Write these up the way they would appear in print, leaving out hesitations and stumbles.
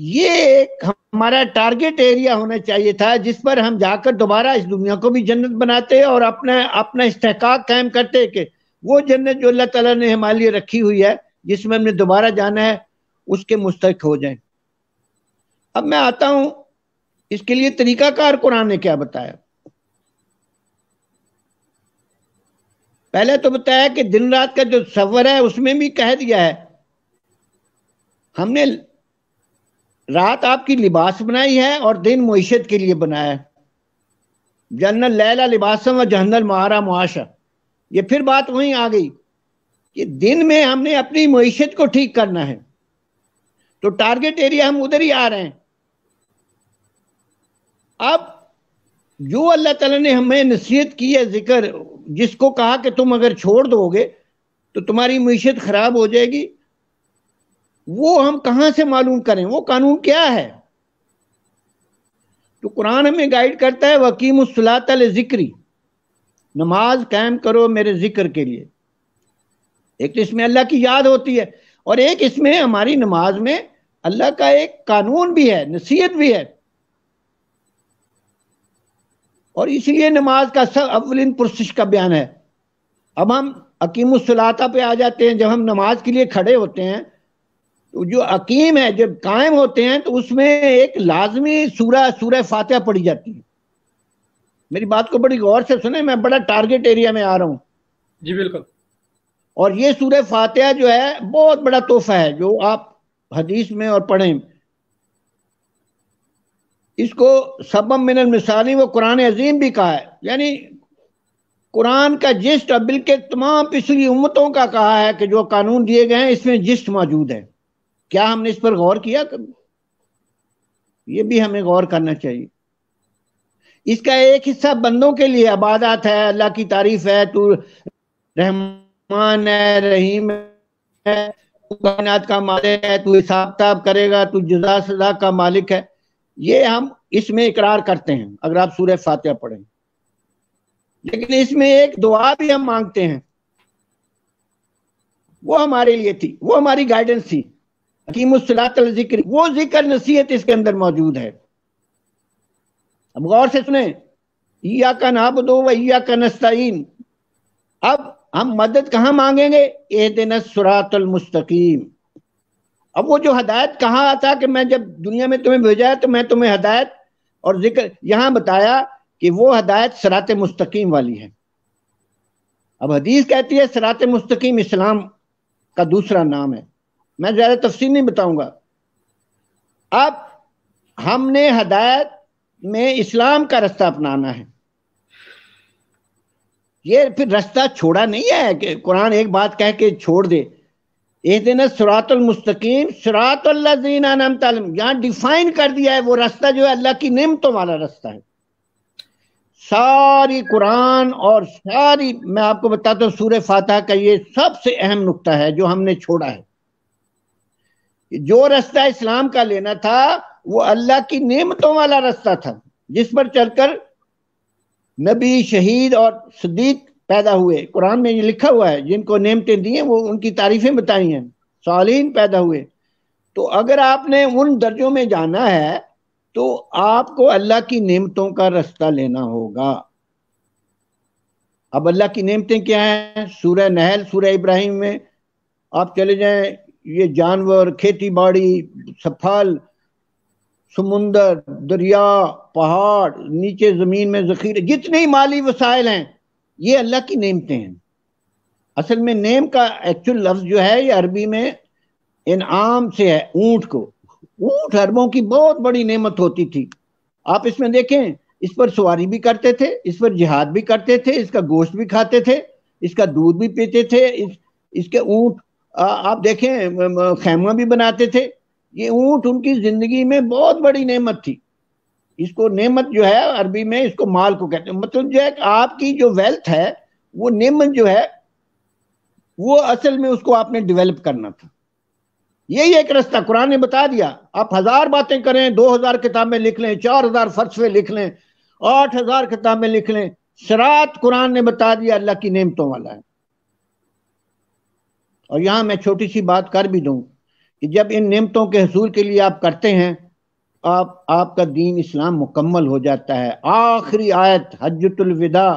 یہ ایک ہمارا ٹارگٹ ایریا ہونا چاہیے تھا جس پر ہم جا کر دوبارہ اس دنیا کو بھی جنت بناتے اور اپنا استحقاق قائم کرتے کہ وہ جنت جو اللہ تعالیٰ نے ہمارے لیے رکھی ہوئی ہے جس میں ہم نے دوبارہ جانا ہے اس کے مستحق ہو جائیں. اب میں آتا ہوں اس کے لیے طریقہ کار قرآن نے کیا بتایا. پہلے تو بتایا کہ دن رات کا جو تصور ہے اس میں بھی کہہ دیا ہے ہم نے رات آپ کی لباس بنائی ہے اور دن معیشت کے لیے بنایا ہے. جعلنا اللیل لباسا وجعلنا النہار معاشا. یہ پھر بات وہیں آ گئی کہ دن میں ہم نے اپنی معیشت کو ٹھیک کرنا ہے تو ٹارگٹ ایریا ہم ادھر ہی آ رہے ہیں. اب جو اللہ تعالیٰ نے ہمیں نصیحت کی ہے ذکر جس کو کہا کہ تم اگر چھوڑ دو گے تو تمہاری معیشت خراب ہو جائے گی وہ ہم کہاں سے معلوم کریں وہ قانون کیا ہے. تو قرآن ہمیں گائیڈ کرتا ہے وَأَقِیمُوا الصَّلَاةَ لِذِکْرِی. نماز قائم کرو میرے ذکر کے لیے. ایک تو اس میں اللہ کی یاد ہوتی ہے اور ایک اس میں ہماری نماز میں اللہ کا ایک قانون بھی ہے نصیحت بھی ہے. اور اس لیے نماز کا اولین پرسش کا بیان ہے. اب ہم اقیم الصلاۃ پہ آ جاتے ہیں. جب ہم نماز کے لیے کھڑے ہوتے ہیں تو جو اقیم ہے جب قائم ہوتے ہیں تو اس میں ایک لازمی سورہ فاتحہ پڑھی جاتی ہے. میری بات کو بڑی غور سے سنیں میں بڑا ٹارگٹ ایریا میں آ رہا ہوں. جی بالکل. اور یہ سورہ فاتحہ جو ہے بہت بڑا تحفہ ہے جو آپ حدیث میں اور پڑھیں. اس کو سبب من المثانی و قرآن عظیم بھی کہا ہے. یعنی قرآن کا جسٹ اور بلکہ تمام پچھلی امتوں کا کہا ہے کہ جو قانون دیے گئے ہیں اس میں جسٹ موجود ہے. کیا ہم نے اس پر غور کیا کبھی؟ یہ بھی ہمیں غور کرنا چاہیے. اس کا ایک حصہ بندوں کے لیے عبادات ہے اللہ کی تعریف ہے تو رحمان ہے رحیم ہے تو کائنات کا مالک ہے تو حساب کتاب کرے گا تو جزا سزا کا مالک ہے. یہ ہم اس میں اقرار کرتے ہیں اگر آپ سورہ فاتحہ پڑھیں. لیکن اس میں ایک دعا بھی ہم مانگتے ہیں وہ ہمارے لیے تھی وہ ہماری گائیڈنس تھی. اقیم الصلاۃ الذکر وہ ذکر نصیحت اس کے اندر موجود ہے. اب غور سے سنیں ایاک نعبد و ایاک نستعین. اب ہم مدد کہاں مانگیں گے اہدنا الصراط المستقیم. اب وہ جو ہدایت کہا تھا کہ میں جب دنیا میں تمہیں بھیجا تو میں تمہیں ہدایت اور ذکر یہاں بتایا کہ وہ ہدایت صراط مستقیم والی ہے. اب حدیث کہتی ہے صراط مستقیم اسلام کا دوسرا نام ہے. میں زیادہ تفصیل نہیں بتاؤں گا. اب ہم نے ہدایت میں اسلام کا رستہ اپنانا ہے. یہ پھر رستہ چھوڑا نہیں ہے کہ قرآن ایک بات کہہ کے چھوڑ دے. اہدنا الصراط المستقیم صراط الذین انعمت علیہم یہاں ڈیفائن کر دیا ہے وہ رستہ جو ہے اللہ کی نعمتوں والا رستہ ہے. ساری قرآن اور ساری میں آپ کو بتاتا ہوں سورہ فاتحہ کا یہ سب سے اہم نقطہ ہے جو ہم نے چھوڑا ہے. جو رستہ اسلام کا لینا تھا وہ اللہ کی نعمتوں والا رستہ تھا جس پر چل کر نبی شہید اور صدیق پیدا ہوئے. قرآن میں یہ لکھا ہوا ہے جن کو نعمتیں دی ہیں وہ ان کی تعریفیں بتائی ہیں. صالحین پیدا ہوئے. تو اگر آپ نے ان درجوں میں جانا ہے تو آپ کو اللہ کی نعمتوں کا رستہ لینا ہوگا. اب اللہ کی نعمتیں کیا ہیں؟ سورہ نحل سورہ ابراہیم میں آپ چلے جائیں. یہ جانور کھیتی باڑی پھل سمندر دریا پہاڑ نیچے زمین میں ذخیرے جتنے مالی وسائل ہیں یہ اللہ کی نعمتیں ہیں. اصل میں نعم کا ایکچول لفظ جو ہے یہ عربی میں انعام سے ہے. اونٹ کو اونٹ عربوں کی بہت بڑی نعمت ہوتی تھی. آپ اس میں دیکھیں اس پر سواری بھی کرتے تھے اس پر جہاد بھی کرتے تھے اس کا گوشت بھی کھاتے تھے اس کا دودھ بھی پیتے تھے. اس کے اونٹ آپ دیکھیں خیمہ بھی بناتے تھے. یہ اونٹ ان کی زندگی میں بہت بڑی نعمت تھی. اس کو نعمت جو ہے عربی میں اس کو مال کو کہتے ہیں. مطلب جو ہے کہ آپ کی جو ویلتھ ہے وہ نعمت جو ہے وہ اصل میں اس کو آپ نے ڈیولپ کرنا تھا. یہی ایک رستہ قرآن نے بتا دیا. آپ 1000 باتیں کریں 2000 کتابیں لکھ لیں 4000 فلسفے لکھ لیں 8000 کتابیں لکھ لیں صراط قرآن نے بتا دیا اللہ کی نعمتوں والا ہے. اور یہاں میں چھوٹی سی بات کر بھی دوں کہ جب ان نعمتوں کے حصول کے لیے آپ کرتے ہیں آپ کا دین اسلام مکمل ہو جاتا ہے. آخری آیت حجۃ الوداع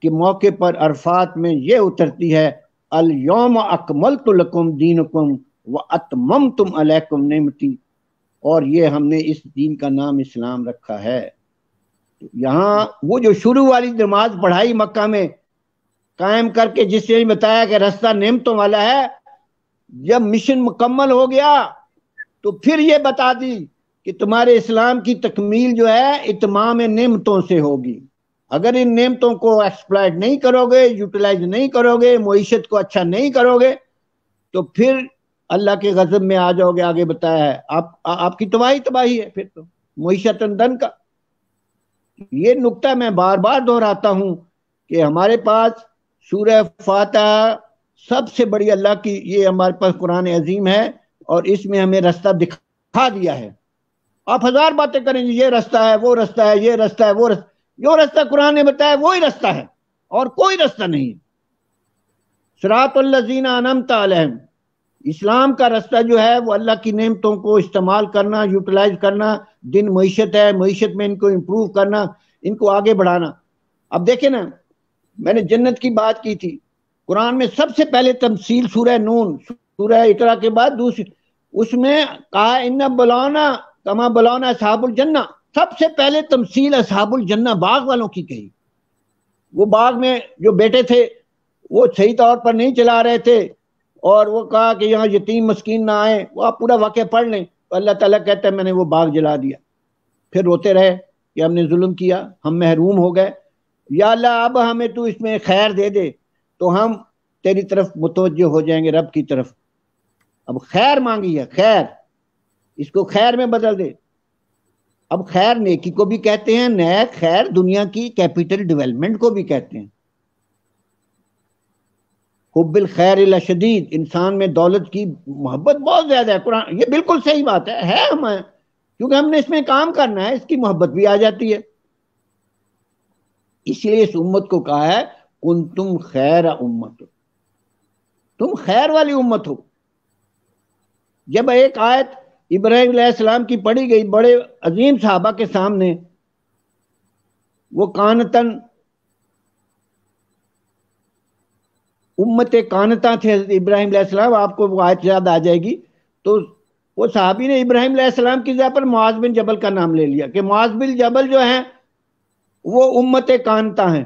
کے موقع پر عرفات میں یہ اترتی ہے، الیوم اکملت لکم دینکم واتممتم علیکم نعمتی، اور یہ ہم نے اس دین کا نام اسلام رکھا ہے. یہاں وہ جو شروع والی نماز پڑھائی مکہ میں قائم کر کے، جس سے بتایا کہ راستہ نعمتوں والا ہے، جب مشن مکمل ہو گیا تو پھر یہ بتا دی کہ تمہارے اسلام کی تکمیل جو ہے اتمام نعمتوں سے ہوگی. اگر ان نعمتوں کو ایکسپلائٹ نہیں کرو گے، یوٹیلائز نہیں کرو گے، معیشت کو اچھا نہیں کرو گے، تو پھر اللہ کے غضب میں آ جاؤ گے. آگے بتایا ہے آپ کی تباہی ہے پھر تو معیشت دن کا. یہ نقطہ میں بار بار دہراتا ہوں کہ ہمارے پاس سورہ فاتحہ سب سے بڑی اللہ کی، یہ ہمارے پاس قرآن عظیم ہے، اور اس میں ہمیں راستہ دکھا دیا ہے. آپ ہزار باتیں کریں گے، یہ راستہ ہے، وہ راستہ ہے، یہ راستہ ہے، وہ راستہ، جو راستہ قرآن نے بتایا وہی راستہ ہے اور کوئی راستہ نہیں. صراط الذین انعمت علیہم، اسلام کا راستہ جو ہے وہ اللہ کی نعمتوں کو استعمال کرنا، یوٹیلائز کرنا. دن معیشت ہے، معیشت میں ان کو امپروو کرنا، ان کو آگے بڑھانا. اب دیکھیں نا، میں نے جنت کی بات کی تھی. قرآن میں سب سے پہلے تمثیل سورہ نون، سورہ اقرا کے بعد دوسری، اس میں کہا ان بلونا کما بلونا اصحاب الجنہ. سب سے پہلے تمثیل اصحاب الجنہ باغ والوں کی کہی. وہ باغ میں جو بیٹے تھے وہ صحیح طور پر نہیں چلا رہے تھے، اور وہ کہا کہ یہاں یتیم مسکین نہ آئے. وہ آپ پورا واقعہ پڑھ لیں تو اللہ تعالیٰ کہتا ہے میں نے وہ باغ جلا دیا. پھر روتے رہے کہ ہم نے ظلم کیا، ہم محروم ہو گئے. یا اللہ اب ہمیں تو اس میں خیر دے دے تو ہم تیری طرف متوجہ ہو جائیں گے، رب کی طرف. اب خیر مانگی ہے، خیر، اس کو خیر میں بدل دے. اب خیر نیکی کو بھی کہتے ہیں، نیک خیر دنیا کی کیپٹل ڈیولپمنٹ کو بھی کہتے ہیں. حب الخیر الشدید، انسان میں دولت کی محبت بہت زیادہ ہے. قرآن یہ بالکل صحیح بات ہے ہمیں، کیونکہ ہم نے اس میں کام کرنا ہے، اس کی محبت بھی آ جاتی ہے. اس لیے اس امت کو کہا ہے کنتم خیر امت، تم خیر والی امت ہو. جب ایک آیت ابراہیم علیہ السلام کی پڑھی گئی بڑے عظیم صحابہ کے سامنے، وہ کانتن امت کانتا تھے حضرت ابراہیم علیہ السلام، آپ کو وہ آیت یاد آ جائے گی. تو وہ صحابی نے ابراہیم علیہ السلام کی جگہ پر معاذ بن جبل کا نام لے لیا کہ معاذ بن جبل جو ہیں وہ امت کانتا ہیں.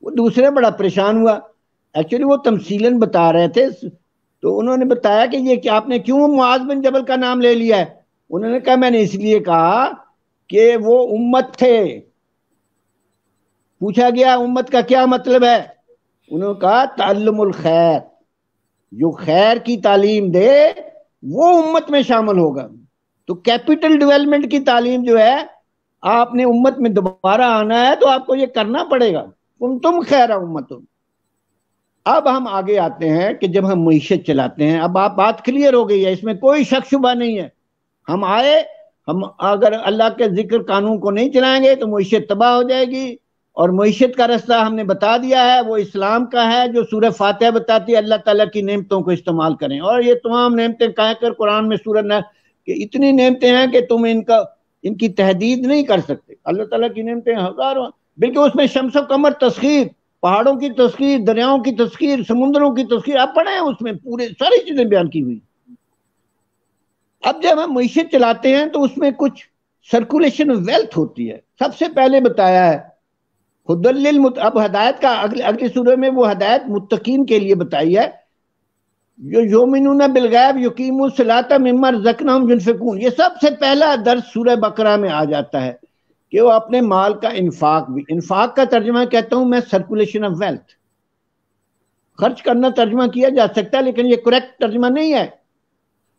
وہ دوسرے بڑا پریشان ہوا. ایکچولی وہ تمثیلاً بتا رہے تھے، تو انہوں نے بتایا کہ یہ کہ آپ نے کیوں معاذ بن جبل کا نام لے لیا ہے؟ انہوں نے کہا میں نے اس لیے کہا کہ وہ امت تھے. پوچھا گیا امت کا کیا مطلب ہے؟ انہوں نے کہا تعلم الخیر، جو خیر کی تعلیم دے وہ امت میں شامل ہوگا. تو کیپٹل ڈیولپمنٹ کی تعلیم جو ہے، آپ نے امت میں دوبارہ آنا ہے تو آپ کو یہ کرنا پڑے گا. تم خیر امت. اب ہم آگے آتے ہیں کہ جب ہم معیشت چلاتے ہیں، اب آپ بات کلیئر ہو گئی ہے، اس میں کوئی شک شبہ نہیں ہے. ہم اگر اللہ کے ذکر قانون کو نہیں چلائیں گے تو معیشت تباہ ہو جائے گی. اور معیشت کا راستہ ہم نے بتا دیا ہے، وہ اسلام کا ہے جو سورہ فاتحہ بتاتی ہے اللہ تعالیٰ کی نعمتوں کو استعمال کریں. اور یہ تمام نعمتیں کہہ کر قرآن میں سورہ کہ اتنی نعمتیں ہیں کہ تم ان کی تحدید نہیں کر سکتے. اللہ تعالیٰ کی نعمتیں ہزاروں، بلکہ اس میں شمس و قمر تسخیر، پہاڑوں کی تسخیر، دریاؤں کی تسخیر، سمندروں کی تسخیر، آپ پڑھیں اس میں پورے ساری چیزیں بیان کی ہوئی. اب جب ہم معیشت چلاتے ہیں تو اس میں کچھ سرکولیشن ویلتھ ہوتی ہے. سب سے پہلے بتایا ہے اب ہدایت کا اگلی سورہ میں وہ ہدایت متقین کے لیے بتائی ہے، جو یؤمنون بالغیب یقیمون الصلاۃ مما رزقناہم ينفقون. یہ سب سے پہلا درس سورہ بقرہ میں آ جاتا ہے کہ وہ اپنے مال کا انفاق بھی. انفاق کا ترجمہ کہتا ہوں میں سرکولیشن آف ویلتھ. خرچ کرنا ترجمہ کیا جا سکتا ہے لیکن یہ کریکٹ ترجمہ نہیں ہے.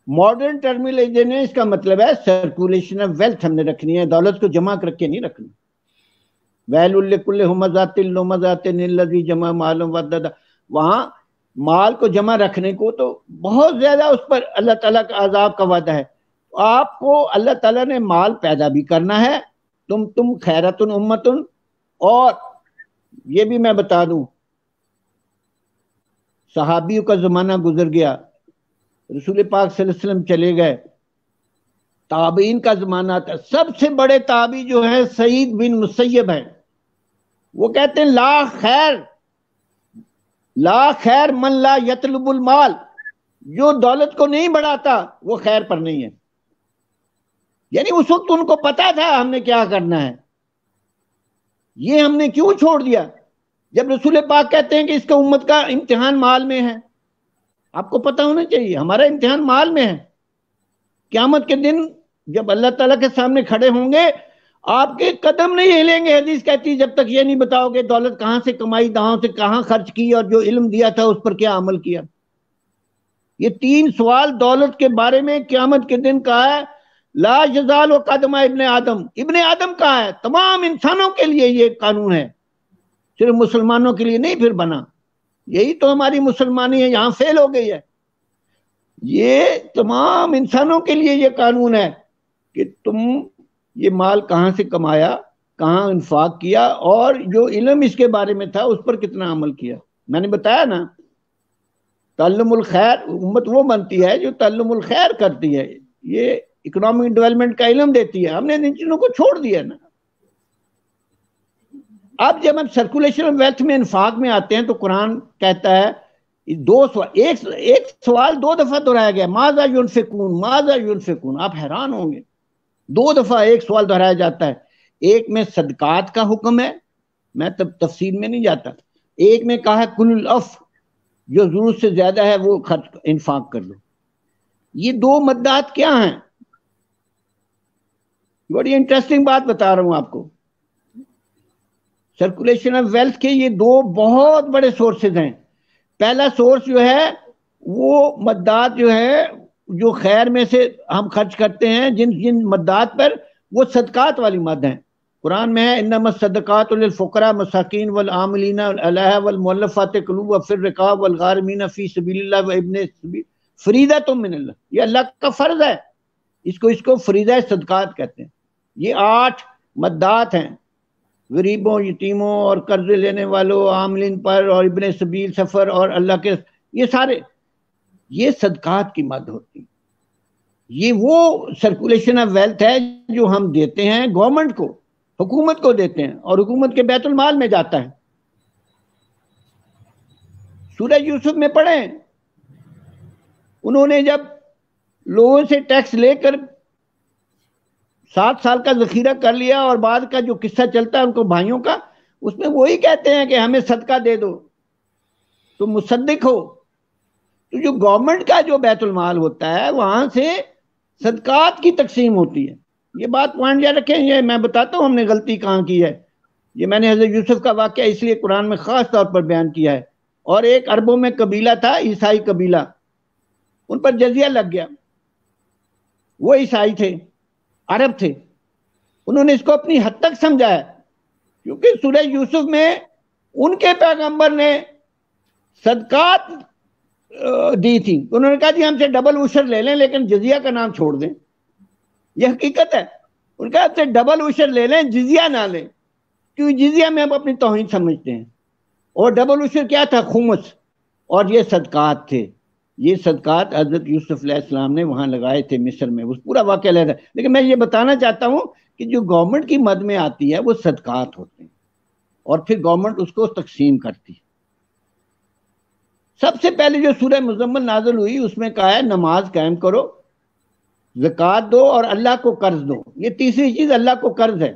ماڈرن ٹرمینالوجی نے اس کا مطلب ہے سرکولیشن آف ویلتھ ہم نے رکھنی ہے، دولت کو جمع کر کے نہیں رکھنی. ویل لکل ہمزات اللمزات الذی جمع مال وعدد. وہاں مال کو جمع رکھنے کو تو بہت زیادہ اس پر اللہ تعالیٰ کا عذاب کا وعدہ ہے. آپ کو اللہ تعالیٰ نے مال پیدا بھی کرنا ہے. تم خیرت امتن. اور یہ بھی میں بتا دوں، صحابیوں کا زمانہ گزر گیا، رسول پاک صلی اللہ علیہ وسلم چلے گئے، تابعین کا زمانہ تھا، سب سے بڑے تابعی جو ہے سعید بن مسیب ہیں، وہ کہتے ہیں لا خیر من لا یطلب المال، جو دولت کو نہیں بڑھاتا وہ خیر پر نہیں ہے. یعنی اس وقت ان کو پتا تھا ہم نے کیا کرنا ہے، یہ ہم نے کیوں چھوڑ دیا؟ جب رسول پاک کہتے ہیں کہ اس کا امت کا امتحان مال میں ہے، آپ کو پتا ہونا چاہیے ہمارا امتحان مال میں ہے. قیامت کے دن جب اللہ تعالیٰ کے سامنے کھڑے ہوں گے، آپ کے قدم نہیں ہلیں گے. حدیث کہتی ہے جب تک یہ نہیں بتاؤ گے دولت کہاں سے کمائی، کہاں سے کہاں خرچ کی، اور جو علم دیا تھا اس پر کیا عمل کیا. یہ 3 سوال دولت کے بارے میں قیامت کے دن کہا ہے. لا یزال قدم ابن آدم، ابن آدم کہا ہے، تمام انسانوں کے لیے یہ قانون ہے، صرف مسلمانوں کے لیے نہیں پھر بنا. یہی تو ہماری مسلمانی ہے، یہاں فیل ہو گئی ہے. یہ تمام انسانوں کے لیے یہ قانون ہے کہ تم یہ مال کہاں سے کمایا، کہاں انفاق کیا، اور جو علم اس کے بارے میں تھا اس پر کتنا عمل کیا. میں نے بتایا نا، تعلم الخیر، امت وہ بنتی ہے جو تعلم الخیر کرتی ہے، یہ اکنامک ڈیولپمنٹ کا علم دیتی ہے. ہم نے ان چیزوں کو چھوڑ دیا نا. اب جب ہم سرکولیشن آف ویلتھ میں انفاق میں آتے ہیں تو قرآن کہتا ہے 2 سوال، ایک سوال 2 دفعہ دہرایا گیا، ماذا ينفقون ماذا ينفقون. آپ حیران ہوں گے 2 دفعہ ایک سوال دہرایا جاتا ہے. ایک میں صدقات کا حکم ہے، میں تفصیل میں نہیں جاتا. ایک میں کہا ہے کل العف، جو ضرورت سے زیادہ ہے وہ خرچ انفاق کر لو. یہ 2 مدات کیا ہیں؟ بڑی انٹرسٹنگ بات بتا رہا ہوں آپ کو. سرکولیشن آف ویلتھ کے یہ 2 بہت بڑے سورسز ہیں. پہلا سورس جو ہے وہ مدات جو ہے جو خیر میں سے ہم خرچ کرتے ہیں، جن مدات پر، وہ صدقات والی مد ہیں. قرآن میں ہے انما الصدقات للفقراء مساکین والعاملین علیہا والمؤلفات قلوبہم وفی الرقاب والغارمین فی سبیل اللہ وابن السبیل فریضۃ من اللہ. یہ اللہ کا فرض ہے، اس کو فریضہ صدقات کہتے ہیں. یہ 8 مدات ہیں، غریبوں، یتیموں اور قرض لینے والوں، عاملین پر، اور ابن سبیل سفر، اور اللہ کے، یہ سارے یہ صدقات کی مد ہوتی. یہ وہ سرکولیشن آف ویلتھ ہے جو ہم دیتے ہیں گورنمنٹ کو، حکومت کو دیتے ہیں، اور حکومت کے بیت المال میں جاتا ہے. سورہ یوسف میں پڑھیں، انہوں نے جب لوگوں سے ٹیکس لے کر 7 سال کا ذخیرہ کر لیا، اور بعد کا جو قصہ چلتا ہے ان کو بھائیوں کا، اس میں وہی کہتے ہیں کہ ہمیں صدقہ دے دو، تم مصدق ہو. تو جو گورنمنٹ کا جو بیت المال ہوتا ہے وہاں سے صدقات کی تقسیم ہوتی ہے. یہ بات پوائنٹ یاد رکھیں. یہ میں بتاتا ہوں ہم نے غلطی کہاں کی ہے. یہ میں نے حضرت یوسف کا واقعہ اس لیے قرآن میں خاص طور پر بیان کیا ہے. اور ایک عربوں میں قبیلہ تھا، عیسائی قبیلہ، ان پر جزیہ لگ گیا. وہ عیسائی تھے، عرب تھے، انہوں نے اس کو اپنی حد تک سمجھایا، کیونکہ سورہ یوسف میں ان کے پیغمبر نے صدقات دی تھی. انہوں نے کہا جی ہم سے ڈبل عشر لے لیں لیکن جزیہ کا نام چھوڑ دیں. یہ حقیقت ہے. ان کا سے ڈبل عشر لے لیں، جزیہ نہ لیں، کیونکہ جزیہ میں ہم اپنی توہین سمجھتے ہیں. اور ڈبل عشر کیا تھا؟ خمس. اور یہ صدقات تھے. یہ صدقات حضرت یوسف علیہ السلام نے وہاں لگائے تھے مصر میں. اس پورا واقعہ لے رہا ہے. لیکن میں یہ بتانا چاہتا ہوں کہ جو گورنمنٹ کی مد میں آتی ہے وہ صدقات ہوتے ہیں، اور پھر گورنمنٹ اس کو تقسیم کرتی ہے. سب سے پہلے جو سورہ مزمل نازل ہوئی اس میں کہا ہے نماز قائم کرو، زکوٰۃ دو، اور اللہ کو قرض دو. یہ تیسری چیز اللہ کو قرض ہے.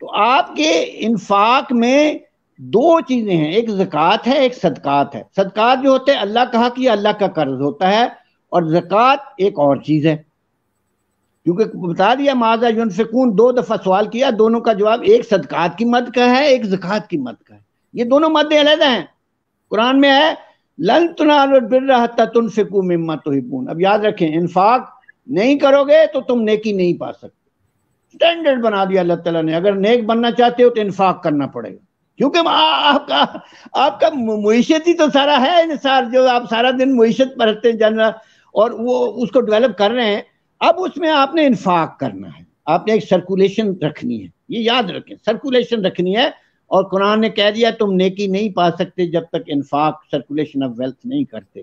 تو آپ کے انفاق میں 2 چیزیں ہیں، ایک زکوٰۃ ہے، ایک صدقات ہے. صدقات جو ہوتے ہیں اللہ کا حق یا اللہ کا قرض ہوتا ہے، اور زکوٰۃ ایک اور چیز ہے. کیونکہ بتا دیا ماذا ينفقون، 2 دفعہ سوال کیا، دونوں کا جواب ایک صدقات کی مد کا ہے، ایک زکوٰۃ کی مد کا ہے. یہ دونوں مدیں علیحدہ ہیں. قرآن میں ہے لن تنالوا البر حتی تنفقوا مما تحبون. اب یاد رکھیں، انفاق نہیں کرو گے تو تم نیکی نہیں پا سکتے. سٹینڈرڈ بنا دیا اللہ تعالیٰ نے. اگر نیک بننا چاہتے ہو تو انفاق کرنا پڑے گا، کیونکہ آپ کا معیشت ہی تو سارا ہے انحصار. جو آپ سارا دن معیشت پرھتے ہیں جنرل، اور وہ اس کو ڈیولپ کر رہے ہیں، اب اس میں آپ نے انفاق کرنا ہے، آپ نے ایک سرکولیشن رکھنی ہے. یہ یاد رکھیں، سرکولیشن رکھنی ہے. اور قرآن نے کہہ دیا تم نیکی نہیں پا سکتے جب تک انفاق، سرکولیشن آف ویلتھ نہیں کرتے.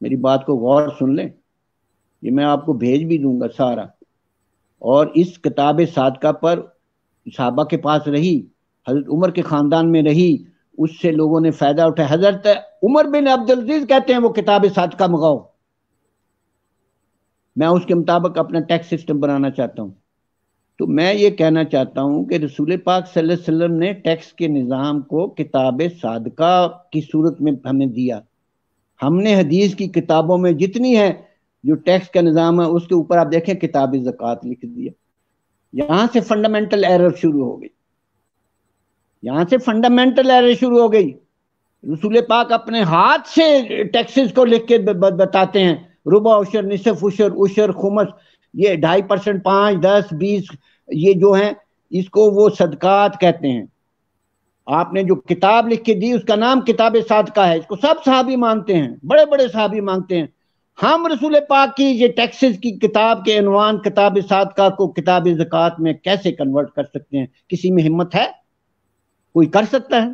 میری بات کو غور سن لیں، یہ میں آپ کو بھیج بھی دوں گا سارا. اور اس کتاب صادقہ پر صحابہ کے پاس رہی، حضرت عمر کے خاندان میں رہی، اس سے لوگوں نے فائدہ اٹھایا. حضرت عمر بن عبدالعزیز کہتے ہیں وہ کتاب صادقہ منگاؤ، میں اس کے مطابق اپنا ٹیکس سسٹم بنانا چاہتا ہوں. تو میں یہ کہنا چاہتا ہوں کہ رسول پاک صلی اللہ علیہ وسلم نے ٹیکس کے نظام کو کتاب صادقہ کی صورت میں ہمیں دیا. ہم نے حدیث کی کتابوں میں جتنی ہے جو ٹیکس کا نظام ہے اس کے اوپر آپ دیکھیں کتاب زکوٰۃ لکھ دیا. یہاں سے فنڈامنٹل ایرر شروع ہو گئی، یہاں سے فنڈامنٹل ایرر شروع ہو گئی. رسول پاک اپنے ہاتھ سے ٹیکسز کو لکھ کے بتاتے ہیں، ربع، عشر، نصف عشر، عشر، خمس، یہ 2.5%، 5، 10، 20 یہ جو ہیں اس کو وہ صدقات کہتے ہیں. آپ نے جو کتاب لکھ کے دی اس کا نام کتاب صادقہ ہے، اس کو سب صحابی مانتے ہیں، بڑے بڑے صحابی مانتے ہیں. ہم رسول پاک کی یہ ٹیکسز کی کتاب کے عنوان کتاب صادقہ کو کتاب زکوٰۃ میں کیسے کنورٹ کر سکتے ہیں؟ کسی میں ہمت ہے؟ کوئی کر سکتا ہے؟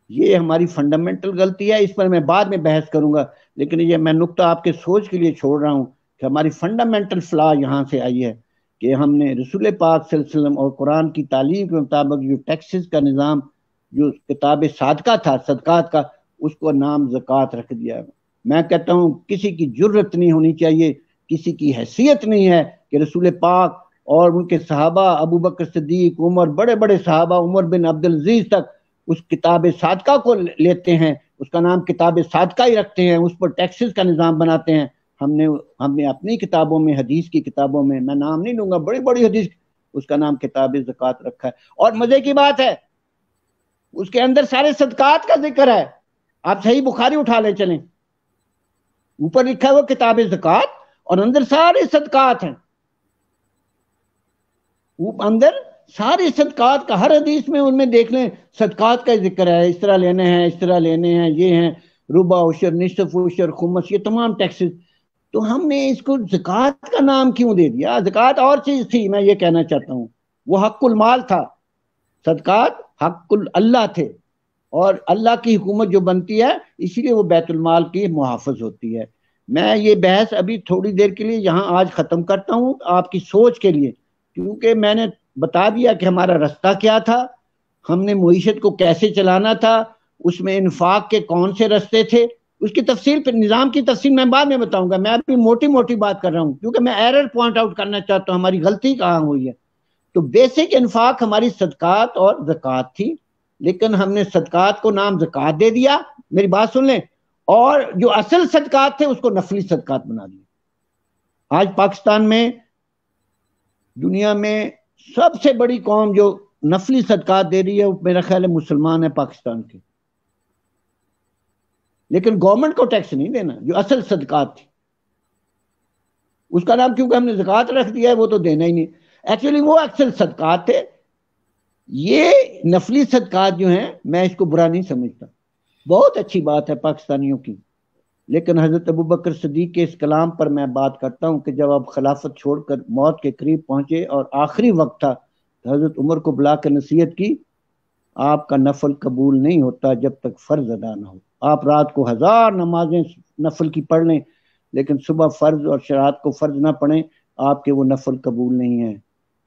یہ ہماری فنڈامنٹل غلطی ہے. اس پر میں بعد میں بحث کروں گا، لیکن یہ میں نقطہ آپ کے سوچ کے لیے چھوڑ رہا ہوں کہ ہماری فنڈامنٹل فلا یہاں سے آئی ہے کہ ہم نے رسول پاک صلی اللہ علیہ وسلم اور قرآن کی تعلیم کے مطابق جو ٹیکسز کا نظام جو کتاب صادقہ تھا صدقات کا، اس کو نام زکوٰۃ رکھ دیا. میں کہتا ہوں کسی کی جرت نہیں ہونی چاہیے، کسی کی حیثیت نہیں ہے کہ رسول پاک اور ان کے صحابہ ابو بکر صدیق، عمر، بڑے بڑے صحابہ، عمر بن عبدالعزیز تک اس کتاب صادقہ کو لیتے ہیں، اس کا نام کتاب صادقہ ہی رکھتے ہیں، اس پر ٹیکسز کا نظام بناتے ہیں. ہم نے اپنی کتابوں میں، حدیث کی کتابوں میں، میں نام نہیں لوں گا، بڑی بڑی حدیث، اس کا نام کتاب زکوٰۃ رکھا ہے. اور مزے کی بات ہے اس کے اندر سارے صدقات کا ذکر ہے. آپ صحیح بخاری اٹھا لیں چلیں، اوپر لکھا ہے وہ کتاب زکوٰۃ اور اندر سارے صدقات ہیں. اندر سارے صدقات کا، ہر حدیث میں ان میں دیکھ لیں صدقات کا ذکر ہے، اس طرح لینے ہیں، اس طرح لینے ہیں، یہ ہیں ربع، عشر، نصف عشر، خمس، یہ تمام ٹیکسز. تو ہم نے اس کو زکوٰۃ کا نام کیوں دے دیا؟ زکوٰۃ اور چیز تھی، میں یہ کہنا چاہتا ہوں، وہ حق المال تھا، صدقات حق اللہ تھے، اور اللہ کی حکومت جو بنتی ہے اسی لیے وہ بیت المال کی محافظ ہوتی ہے. میں یہ بحث ابھی تھوڑی دیر کے لیے یہاں آج ختم کرتا ہوں آپ کی سوچ کے لیے، کیونکہ میں نے بتا دیا کہ ہمارا رستہ کیا تھا، ہم نے معیشت کو کیسے چلانا تھا، اس میں انفاق کے کون سے رستے تھے. اس کی تفصیل پہ، نظام کی تفصیل میں بعد میں بتاؤں گا. میں ابھی موٹی موٹی بات کر رہا ہوں کیونکہ میں ایرر پوائنٹ آؤٹ کرنا چاہتا ہوں، ہماری غلطی کہاں ہوئی ہے. تو بیسک انفاق ہماری صدقات اور زکوٰۃ تھی، لیکن ہم نے صدقات کو نام زکوٰۃ دے دیا، میری بات سن لیں، اور جو اصل صدقات تھے اس کو نفلی صدقات بنا دیا. آج پاکستان میں، دنیا میں سب سے بڑی قوم جو نفلی صدقات دے رہی ہے وہ میرا خیال ہے مسلمان ہے پاکستان کے. لیکن گورنمنٹ کو ٹیکس نہیں دینا جو اصل صدقات تھی، اس کا نام کیونکہ ہم نے زکوٰۃ رکھ دیا ہے، وہ تو دینا ہی نہیں. ایکچولی وہ اصل صدقات تھے. یہ نفلی صدقات جو ہیں میں اس کو برا نہیں سمجھتا، بہت اچھی بات ہے پاکستانیوں کی. لیکن حضرت ابو بکر صدیق کے اس کلام پر میں بات کرتا ہوں کہ جب آپ خلافت چھوڑ کر موت کے قریب پہنچے اور آخری وقت تھا، تو حضرت عمر کو بلا کر نصیحت کی، آپ کا نفل قبول نہیں ہوتا جب تک فرض ادا نہ ہو. آپ رات کو 1000 نمازیں نفل کی پڑھ لیں، لیکن صبح فرض اور رات کو فرض نہ پڑھیں، آپ کے وہ نفل قبول نہیں ہیں.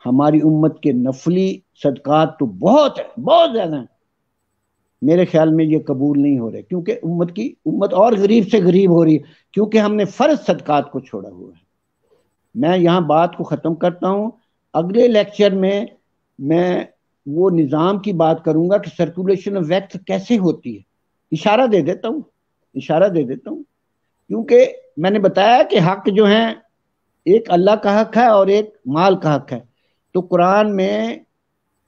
ہماری امت کے نفلی صدقات تو بہت ہیں، بہت زیادہ ہیں، میرے خیال میں یہ قبول نہیں ہو رہے، کیونکہ امت اور غریب سے غریب ہو رہی ہے، کیونکہ ہم نے فرض صدقات کو چھوڑا ہوا ہے. میں یہاں بات کو ختم کرتا ہوں. اگلے لیکچر میں وہ نظام کی بات کروں گا کہ سرکولیشن آف ویلتھ کیسے ہوتی ہے. اشارہ دے دیتا ہوں کیونکہ میں نے بتایا کہ حق جو ہیں ایک اللہ کا حق ہے اور ایک مال کا حق ہے. تو قرآن میں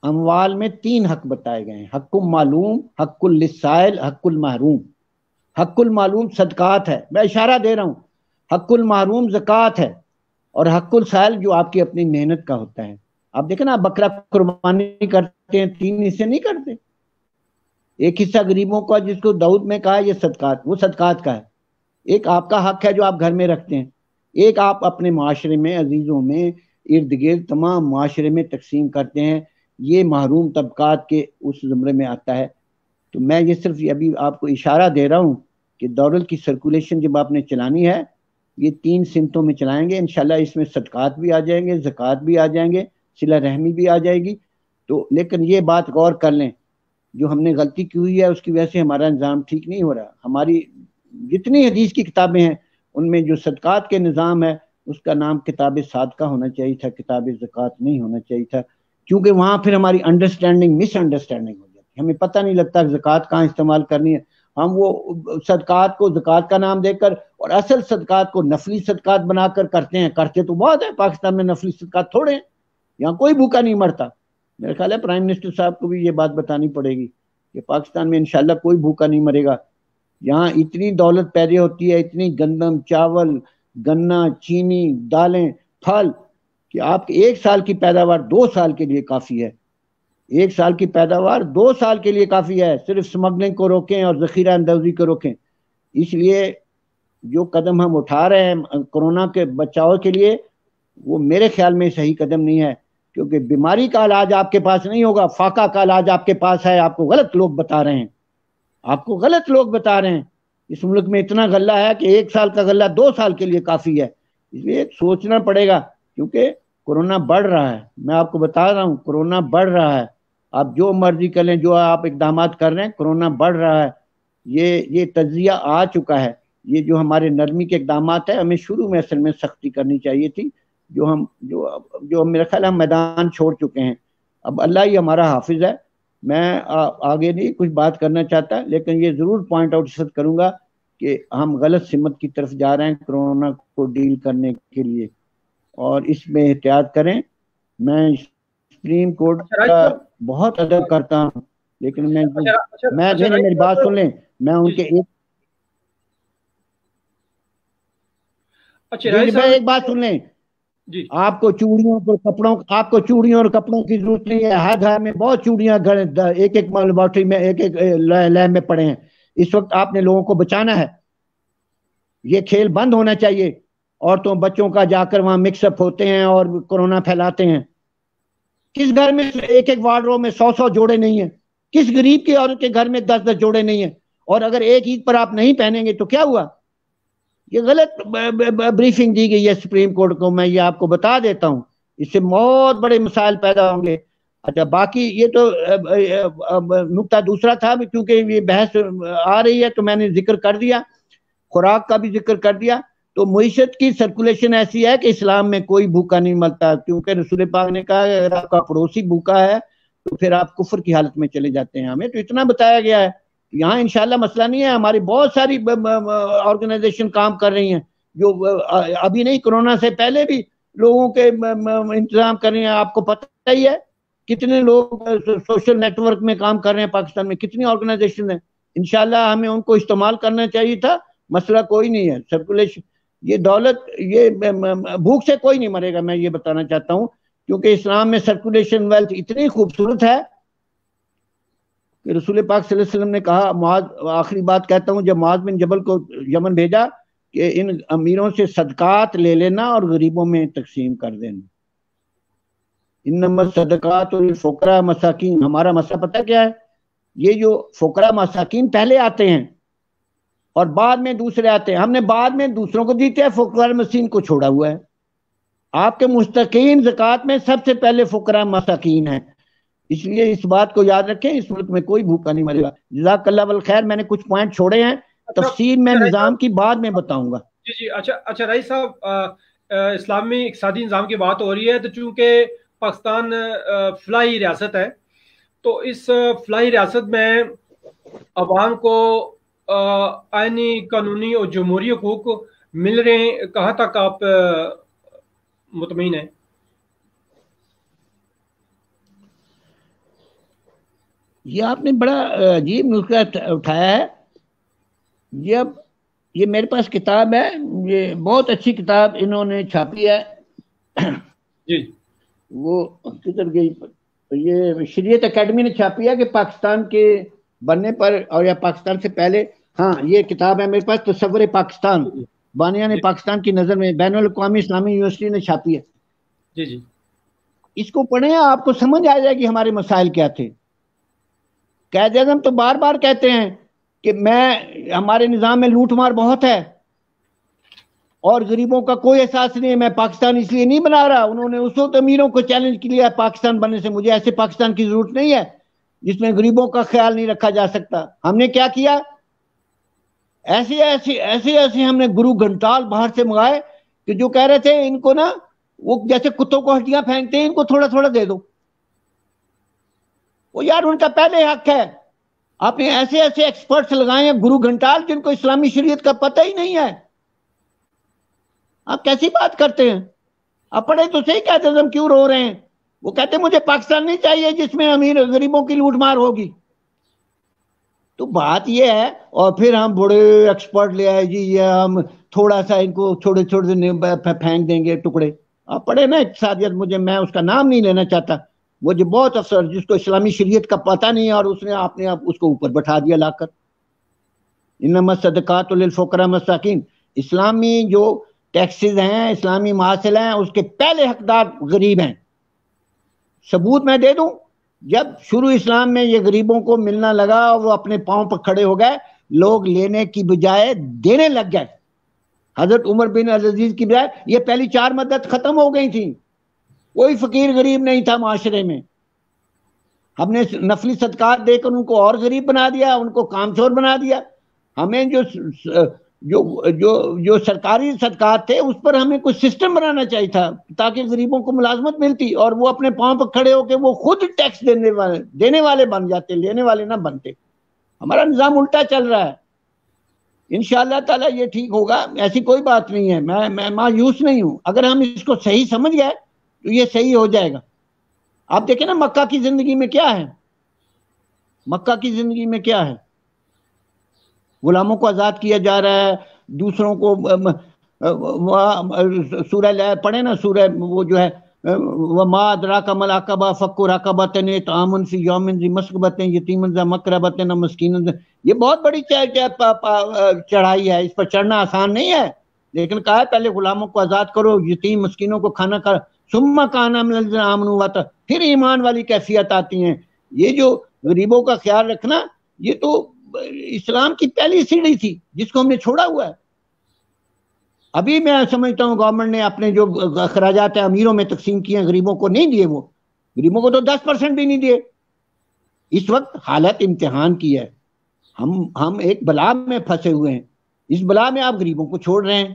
اموال میں 3 حق بتائے گئے ہیں، حق معلوم، حق للسائل، حق المحروم. حق المعلوم صدقات ہے، میں اشارہ دے رہا ہوں. حق المحروم زکوٰۃ ہے، اور حق السائل جو آپ کی اپنی محنت کا ہوتا ہے. آپ دیکھیں نا، بکرا قربانی کرتے ہیں 3 حصے نہیں کرتے، ایک حصہ غریبوں کا جس کو داؤد میں کہا یہ صدقات، وہ صدقات کا ہے. ایک آپ کا حق ہے جو آپ گھر میں رکھتے ہیں، ایک آپ اپنے معاشرے میں، عزیزوں میں، ارد گرد تمام معاشرے میں تقسیم کرتے ہیں. یہ محروم طبقات کے اس زمرے میں آتا ہے. تو میں یہ صرف ابھی آپ کو اشارہ دے رہا ہوں کہ دولت کی سرکولیشن جب آپ نے چلانی ہے یہ 3 سمتوں میں چلائیں گے انشاءاللہ. اس میں صدقات بھی آ جائیں گے, زکوٰۃ بھی آ جائیں گے, صلہ رحمی بھی آ جائے گی. تو لیکن یہ بات غور کر لیں, جو ہم نے غلطی کی ہوئی ہے اس کی وجہ سے ہمارا نظام ٹھیک نہیں ہو رہا. ہماری جتنی حدیث کی کتابیں ہیں ان میں جو صدقات کے نظام ہے اس کا نام کتاب صادقہ ہونا چاہیے تھا, کتاب زکوٰۃ نہیں ہونا چاہیے تھا, کیونکہ وہاں پھر ہماری انڈرسٹینڈنگ مس انڈرسٹینڈنگ ہو جاتی ہے. ہمیں پتہ نہیں لگتا کہ زکوٰۃ کہاں استعمال کرنی ہے. ہم وہ صدقات کو زکوٰۃ کا نام دے کر اور اصل صدقات کو نفلی صدقات بنا کر کرتے ہیں. کرتے تو بہت ہے, پاکستان میں نفلی صدقات تھوڑے ہیں, یہاں کوئی بھوکا نہیں مرتا. میرا خیال ہے پرائم منسٹر صاحب کو بھی یہ بات بتانی پڑے گی کہ پاکستان میں انشاءاللہ کوئی بھوکا نہیں مرے گا. یہاں اتنی دولت پیدا ہوتی ہے, اتنی گندم, چاول, گنا, چینی, دالیں, پھل, کہ آپ کے 1 سال کی پیداوار 2 سال کے لیے کافی ہے. 1 سال کی پیداوار 2 سال کے لیے کافی ہے, صرف سمگلنگ کو روکیں اور ذخیرہ اندوزی کو روکیں. اس لیے جو قدم ہم اٹھا رہے ہیں کورونا کے بچاؤ کے لیے وہ میرے خیال میں صحیح قدم نہیں ہے, کیونکہ بیماری کا علاج آپ کے پاس نہیں ہوگا, فاقہ کا علاج آپ کے پاس ہے. آپ کو غلط لوگ بتا رہے ہیں, آپ کو غلط لوگ بتا رہے ہیں. اس ملک میں اتنا غلہ ہے کہ 1 سال کا غلہ 2 سال کے لیے کافی ہے. اس لیے سوچنا پڑے گا, کیونکہ کورونا بڑھ رہا ہے. میں آپ کو بتا رہا ہوں کورونا بڑھ رہا ہے. آپ جو مرضی کر لیں, جو آپ اقدامات کر رہے ہیں, کورونا بڑھ رہا ہے. یہ تجزیہ آ چکا ہے. یہ جو ہمارے نرمی کے اقدامات ہیں ہمیں شروع میں اصل میں سختی کرنی چاہیے تھی, جو میرا خیال ہم میدان چھوڑ چکے ہیں. اب اللہ ہی ہمارا حافظ ہے. میں آگے نہیں کچھ بات کرنا چاہتا, لیکن یہ ضرور پوائنٹ آؤٹ کروں گا کہ ہم غلط سمت کی طرف جا رہے ہیں کورونا کو ڈیل کرنے کے لیے, اور اس میں احتیاط کریں. میں سپریم کورٹ کا بہت ادب کرتا ہوں, لیکن میں میری بات سن لیں, میں ان کے ایک بات سن لیں. آپ کو چوڑیوں اور کپڑوں کی ضرورت نہیں ہے. ہر گھر میں بہت چوڑیاں ایک لیبارٹری میں ایک لیب میں پڑے ہیں. اس وقت آپ نے لوگوں کو بچانا ہے. یہ کھیل بند ہونا چاہیے. عورتوں بچوں کا جا کر وہاں مکس اپ ہوتے ہیں اور کورونا پھیلاتے ہیں. کس گھر میں ایک وارڈروب میں 100 جوڑے نہیں ہیں؟ کس غریب کی عورت کے گھر میں 10 جوڑے نہیں ہیں؟ اور اگر ایک عید پر آپ نہیں پہنیں گے تو کیا ہوا؟ یہ غلط بریفنگ دی گئی ہے سپریم کورٹ کو. میں یہ آپ کو بتا دیتا ہوں, اس سے بہت بڑے مسائل پیدا ہوں گے. اچھا, باقی یہ تو نقطہ دوسرا تھا, کیونکہ یہ بحث آ رہی ہے تو میں نے ذکر کر دیا, خوراک کا بھی ذکر کر دیا. تو معیشت کی سرکولیشن ایسی ہے کہ اسلام میں کوئی بھوکا نہیں مرتا, کیونکہ رسول پاک نے کہا اگر آپ کا پڑوسی بھوکا ہے تو پھر آپ کفر کی حالت میں چلے جاتے ہیں. ہمیں تو اتنا بتایا گیا ہے. یہاں انشاءاللہ مسئلہ نہیں ہے. ہماری بہت ساری آرگنائزیشن کام کر رہی ہیں جو ابھی نہیں, کورونا سے پہلے بھی لوگوں کے انتظام کر رہی ہیں. آپ کو پتہ ہی ہے کتنے لوگ سوشل نیٹ ورک میں کام کر رہے ہیں پاکستان میں, کتنی آرگنائزیشن ہیں. انشاءاللہ ہمیں ان کو استعمال کرنا چاہیے تھا. مسئلہ کوئی نہیں ہے. سرکولیشن, یہ دولت, یہ بھوک سے کوئی نہیں مرے گا, میں یہ بتانا چاہتا ہوں, کیونکہ اسلام میں سرکولیشن ویلتھ اتنی خوبصورت ہے کہ رسول پاک صلی اللہ علیہ وسلم نے کہا, معاذ, آخری بات کہتا ہوں, جب معاذ بن جبل کو یمن بھیجا کہ ان امیروں سے صدقات لے لینا اور غریبوں میں تقسیم کر دینا. انما الصدقات للفقراء مساکین. ہمارا مسئلہ پتہ کیا ہے؟ یہ جو فقراء مساکین پہلے آتے ہیں اور بعد میں دوسرے آتے ہیں. ہم نے بعد میں دوسروں کو دیتے ہیں, فقراء مساکین کو چھوڑا ہوا ہے. آپ کے مستقیم زکوٰۃ میں سب سے پہلے فقراء مساکین ہیں. اس لیے اس بات کو یاد رکھیں, اس ملک میں کوئی بھوکا نہیں مرے گا. جزاک اللہ بالخیر. میں نے کچھ پوائنٹ چھوڑے ہیں, تفصیل میں نظام کی بعد میں بتاؤں گا. جی. اچھا رئیس صاحب, اسلامی اقتصادی نظام کی بات ہو رہی ہے, تو چونکہ پاکستان فلاحی ریاست ہے, تو اس فلاحی ریاست میں عوام کو آئینی, قانونی اور جمہوری حقوق مل رہے ہیں. کہاں تک آپ مطمئن ہیں؟ یہ آپ نے بڑا عجیب نسخہ اٹھایا ہے. یہ میرے پاس کتاب ہے, یہ بہت اچھی کتاب انہوں نے چھاپی ہے. جی, وہ کدھر گئی؟ یہ شریعت اکیڈمی نے چھاپی ہے کہ پاکستان کے بننے پر, اور یا پاکستان سے پہلے. ہاں, یہ کتاب ہے میرے پاس, تصور پاکستان, بانیہ نے پاکستان کی نظر میں, بین الاقوامی اسلامی یونیورسٹی نے چھاپی ہے. جی. اس کو پڑھیں, آپ کو سمجھ آ جائے گی ہمارے مسائل کیا تھے. قائد اعظم تو بار بار کہتے ہیں کہ ہمارے نظام میں لوٹ مار بہت ہے اور غریبوں کا کوئی احساس نہیں ہے. میں پاکستان اس لیے نہیں بنا رہا. انہوں نے اس وقت امیروں کو چیلنج کیا پاکستان بننے سے. مجھے ایسے پاکستان کی ضرورت نہیں ہے جس میں غریبوں کا خیال نہیں رکھا جا سکتا. ہم نے کیا کیا؟ ایسے ہم نے گرو گھنٹال باہر سے منگائے کہ جو کہہ رہے تھے ان کو نا وہ جیسے کتوں کو ہڈیاں پھینکتے ہیں ان کو تھوڑا تھوڑا دے دو. وہ یار ان کا پہلے حق ہے. آپ نے ایسے ایکسپرٹس لگائے ہیں گرو گھنٹال جن کو اسلامی شریعت کا پتہ ہی نہیں ہے. آپ کیسی بات کرتے ہیں؟ آپ پڑھے تو صحیح کہتے ہیں ہم کیوں رو رہے ہیں. وہ کہتے ہیں مجھے پاکستان نہیں چاہیے جس میں امیر غریبوں کی لوٹ مار ہوگی. تو بات یہ ہے. اور پھر ہم بڑے ایکسپرٹ لے آئے جی یہ ہم تھوڑا سا ان کو چھوٹے چھوٹے پھینک دیں گے ٹکڑے. آپ پڑھے نا اقتصادیت. میں اس کا نام نہیں لینا چاہتا. مجھے بہت افسر جس کو اسلامی شریعت کا پتہ نہیں ہے اور اس نے اپنے آپ اس کو اوپر بٹھا دیا لا کر. انما الصدقات للفقراء والمساکین. اسلامی جو ٹیکسز ہیں اسلامی معاشلہ ہیں اس کے پہلے حقدار غریب ہیں. ثبوت میں دے دوں. جب شروع اسلام میں یہ غریبوں کو ملنا لگا وہ اپنے پاؤں پر کھڑے ہو گئے. لوگ لینے کی بجائے دینے لگ گئے. حضرت عمر بن عبدالعزیز کی بجائے یہ پہلی 4 مدد ختم ہو گئی تھیں. کوئی فقیر غریب نہیں تھا معاشرے میں. ہم نے نفلی صدقات دے کر ان کو اور غریب بنا دیا. ان کو کامچور بنا دیا. ہمیں جو سرکاری صدقات تھے اس پر ہمیں کوئی سسٹم بنانا چاہیے تھا تاکہ غریبوں کو ملازمت ملتی اور وہ اپنے پاؤں پر کھڑے ہو کے وہ خود ٹیکس دینے والے بن جاتے, لینے والے نہ بنتے. ہمارا نظام الٹا چل رہا ہے. انشاءاللہ تعالیٰ یہ ٹھیک ہوگا. ایسی کوئی بات نہیں ہے. میں مایوس نہیں ہوں. اگر ہم اس کو صحیح سمجھ گئے تو یہ صحیح ہو جائے گا. آپ دیکھیں نا مکہ کی زندگی میں کیا ہے. مکہ کی زندگی میں کیا ہے. غلاموں کو آزاد کیا جا رہا ہے. دوسروں کو سورہ پڑھے نا سورہ وہ جو ہے وما ادراک ما العقبہ فک رقبۃ طعام فی یوم ذی مسغبۃ یتیما ذا مقربۃ مسکینا. یہ بہت بڑی چڑھائی ہے. اس پر چڑھنا آسان نہیں ہے. لیکن کہا ہے پہلے غلاموں کو آزاد کرو, یتیم مسکینوں کو کھانا کھا, ثم کان من الذین آمنوا, پھر ایمان والی کیفیت آتی ہیں. یہ جو غریبوں کا خیال رکھنا یہ تو اسلام کی پہلی سیڑھی تھی جس کو ہم نے چھوڑا ہوا ہے. ابھی میں سمجھتا ہوں گورنمنٹ نے اپنے جو اخراجات امیروں میں تقسیم کیے ہیں غریبوں کو نہیں دیے. وہ غریبوں کو تو 10% بھی نہیں دیے. اس وقت حالت امتحان کی ہے. ہم ایک بلا میں پھنسے ہوئے ہیں. اس بلا میں آپ غریبوں کو چھوڑ رہے ہیں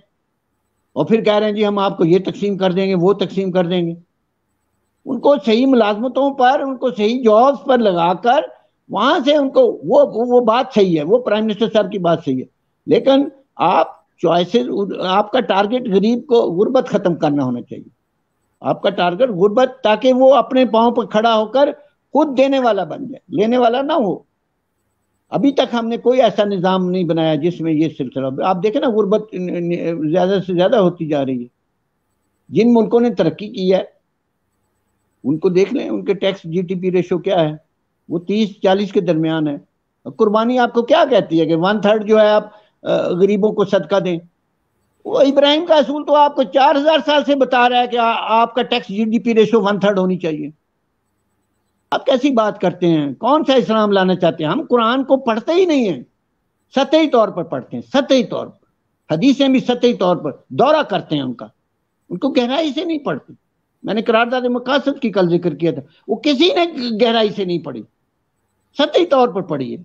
اور پھر کہہ رہے ہیں جی ہم آپ کو یہ تقسیم کر دیں گے وہ تقسیم کر دیں گے. ان کو صحیح ملازمتوں پر ان کو صحیح جابز پر لگا کر وہاں سے ان کو وہ بات صحیح ہے. وہ پرائم منسٹر صاحب کی بات صحیح ہے. لیکن آپ چوائسز, آپ کا ٹارگٹ غریب کو غربت ختم کرنا ہونا چاہیے. آپ کا ٹارگٹ غربت, تاکہ وہ اپنے پاؤں پر کھڑا ہو کر خود دینے والا بن جائے, لینے والا نہ ہو. ابھی تک ہم نے کوئی ایسا نظام نہیں بنایا جس میں یہ سلسلہ. آپ دیکھیں نا غربت زیادہ سے زیادہ ہوتی جا رہی ہے. جن ملکوں نے ترقی کی ہے ان کو دیکھ لیں, ان کے tax G D P ratio کیا ہے. وہ 30-40 کے درمیان ہے. قربانی آپ کو کیا کہتی ہے کہ 1/3 جو ہے آپ غریبوں کو صدقہ دیں. وہ ابراہیم کا اصول تو آپ کو 4000 سال سے بتا رہا ہے کہ آپ کا tax G D P ratio 1/3 ہونی چاہیے. آپ کیسی بات کرتے ہیں؟ کون سا اسلام لانا چاہتے ہیں؟ ہم قرآن کو پڑھتے ہی نہیں ہیں. سطحی طور پر پڑھتے ہیں, سطحی طور پر. حدیثیں بھی سطحی طور پر دورہ کرتے ہیں ان کو گہرائی سے نہیں پڑھتے. میں نے قرارداد مقاصد کی کل ذکر کیا تھا. وہ کسی نے گہرائی سے نہیں پڑھی, سطحی طور پر پڑھی ہے.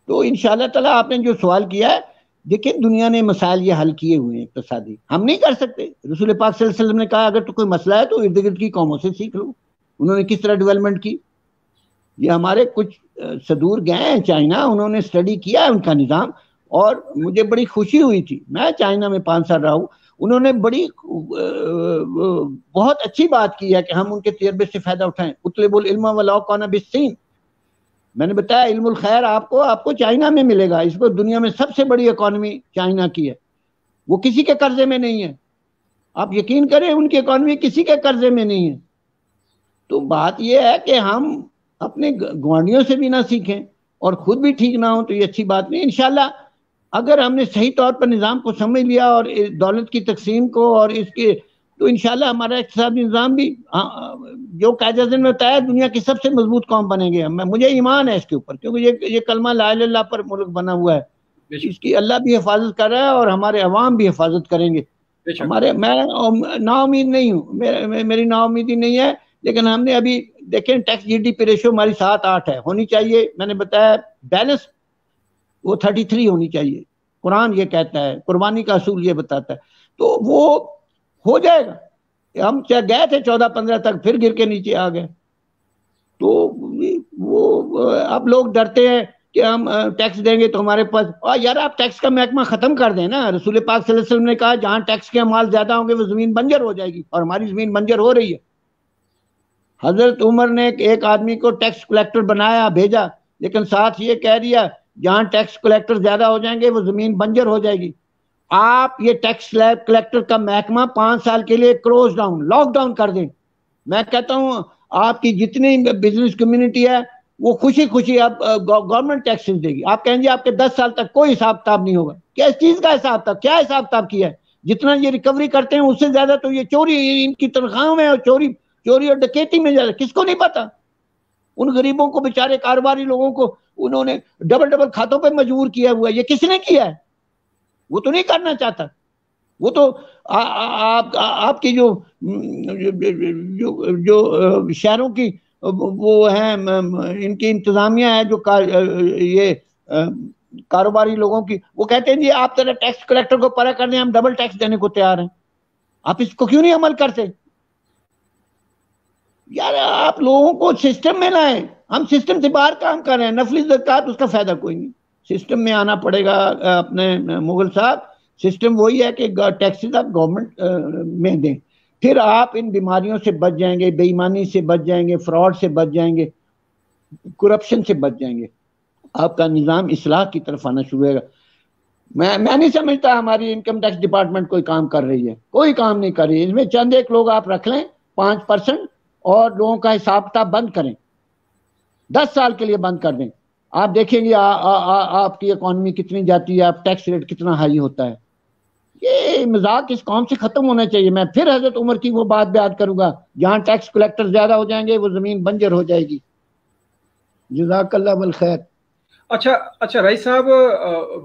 تو انشاءاللہ تعالیٰ آپ نے جو سوال کیا ہے, دیکھیں دنیا نے مسائل یہ حل کیے ہوئے ہیں اقتصادی. ہم نہیں کر سکتے. رسول پاک صلی اللہ علیہ وسلم نے کہا اگر تو کوئی مسئلہ ہے تو ارد گرد کی قوموں سے سیکھ لو. انہوں نے کس طرح ڈیولپمنٹ کی. یہ ہمارے کچھ صدور گئے ہیں چائنا, انہوں نے اسٹڈی کیا ہے ان کا نظام, اور مجھے بڑی خوشی ہوئی تھی. میں چائنا میں 5 سال رہا ہوں. انہوں نے بہت اچھی بات کی ہے کہ ہم ان کے تجربے سے فائدہ اٹھائیں. اطلبوا العلم ولو کان بالصین. میں نے بتایا علم الخیر آپ کو چائنا میں ملے گا. اس کو دنیا میں سب سے بڑی اکانومی چائنا کی ہے. وہ کسی کے قرضے میں نہیں ہے. آپ یقین کریں ان کی اکانومی کسی کے قرضے میں نہیں ہے. تو بات یہ ہے کہ ہم اپنے گوانڈیوں سے بھی نہ سیکھیں اور خود بھی ٹھیک نہ ہوں تو یہ اچھی بات نہیں. انشاءاللہ اگر ہم نے صحیح طور پر نظام کو سمجھ لیا اور دولت کی تقسیم کو اور اس کے تو انشاءاللہ ہمارا اقتصادی نظام بھی جو قائد اعظم نے بتایا دنیا کی سب سے مضبوط قوم بنے گی. مجھے ایمان ہے اس کے اوپر, کیونکہ یہ کلمہ لا الہ الا اللہ پر ملک بنا ہوا ہے, اس کی اللہ بھی حفاظت کر رہا ہے اور ہمارے عوام بھی حفاظت کریں گے. میں نا امید نہیں ہوں, میری نا امیدی نہیں ہے, لیکن ہم نے ابھی دیکھیں tax G D P ratio ہماری 7-8 ہے, ہونی چاہیے, میں نے بتایا بیلنس وہ 33 ہونی چاہیے. قرآن یہ کہتا ہے, قربانی کا اصول یہ بتاتا ہے, تو وہ ہو جائے گا. ہم گئے تھے 14-15 تک, پھر گر کے نیچے آ گئے. تو وہ اب لوگ ڈرتے ہیں کہ ہم ٹیکس دیں گے تو ہمارے پاس, یار آپ ٹیکس کا محکمہ ختم کر دیں نا. رسول پاک صلی اللہ علیہ وسلم نے کہا جہاں ٹیکس کے اموال زیادہ ہوں گے وہ زمین بنجر ہو جائے گی, اور ہماری زمین بنجر ہو رہی ہے. حضرت عمر نے ایک آدمی کو ٹیکس کلیکٹر بنایا, بھیجا, لیکن ساتھ یہ کہہ دیا جہاں ٹیکس کلیکٹر زیادہ ہو جائیں گے وہ زمین بنجر ہو جائے گی. آپ یہ ٹیکس کلیکٹر کا محکمہ 5 سال کے لیے کلوز ڈاؤن, لاک ڈاؤن کر دیں. میں کہتا ہوں آپ کی جتنی بزنس کمیونٹی ہے وہ خوشی خوشی اب گورنمنٹ ٹیکسز دے گی. آپ کہیں گے آپ کے 10 سال تک کوئی حساب کتاب نہیں ہوگا. کیا اس چیز کا حساب تھا, کیا حساب کتاب کیا ہے؟ جتنا یہ ریکوری کرتے ہیں اس سے زیادہ تو یہ چوری, ان کی تنخواہوں میں, اور چوری اور ڈکیتی میں زیادہ. کس کو نہیں پتا؟ ان غریبوں کو, بیچارے کاروباری لوگوں کو انہوں نے ڈبل کھاتوں پہ مجبور کیا ہوا ہے. یہ کس نے کیا ہے؟ وہ تو نہیں کرنا چاہتا. وہ تو آپ کی جو شہروں کی وہ ہیں, ان کی انتظامیہ ہے جو یہ کاروباری لوگوں کی, وہ کہتے ہیں جی آپ ذرا ٹیکس کلیکٹر کو پرا کر دیں, ہم ڈبل ٹیکس دینے کو تیار ہیں. آپ اس کو کیوں نہیں عمل کرتے؟ یار آپ لوگوں کو سسٹم میں لائیں. ہم سسٹم سے باہر کام کر رہے ہیں. نفلی زکوٰۃ اس کا فائدہ کوئی نہیں. سسٹم میں آنا پڑے گا اپنے مغل صاحب. سسٹم وہی ہے کہ ٹیکسز آپ گورنمنٹ میں دیں, پھر آپ ان بیماریوں سے بچ جائیں گے, بے ایمانی سے بچ جائیں گے, فراڈ سے بچ جائیں گے, کرپشن سے بچ جائیں گے. آپ کا نظام اصلاح کی طرف آنا شروع ہوگا. میں نہیں سمجھتا ہماری انکم ٹیکس ڈپارٹمنٹ کوئی کام کر رہی ہے, کوئی کام نہیں کر رہی ہے. اس میں چند ایک لوگ آپ رکھ لیں 5%, اور لوگوں کا حساب کتاب بند کریں, 10 سال کے لیے بند کر دیں. آپ دیکھیں گے آپ کی اکانومی کتنی جاتی ہے, آپ ٹیکس ریٹ کتنا ہائی ہوتا ہے. یہ مذاق اس قوم سے ختم ہونا چاہیے. میں پھر حضرت عمر کی وہ بات بیان کروں گا, جہاں ٹیکس کلیکٹر زیادہ ہو جائیں گے وہ زمین بنجر ہو جائے گی. جزاک اللہ بالخیر. اچھا رئیس صاحب,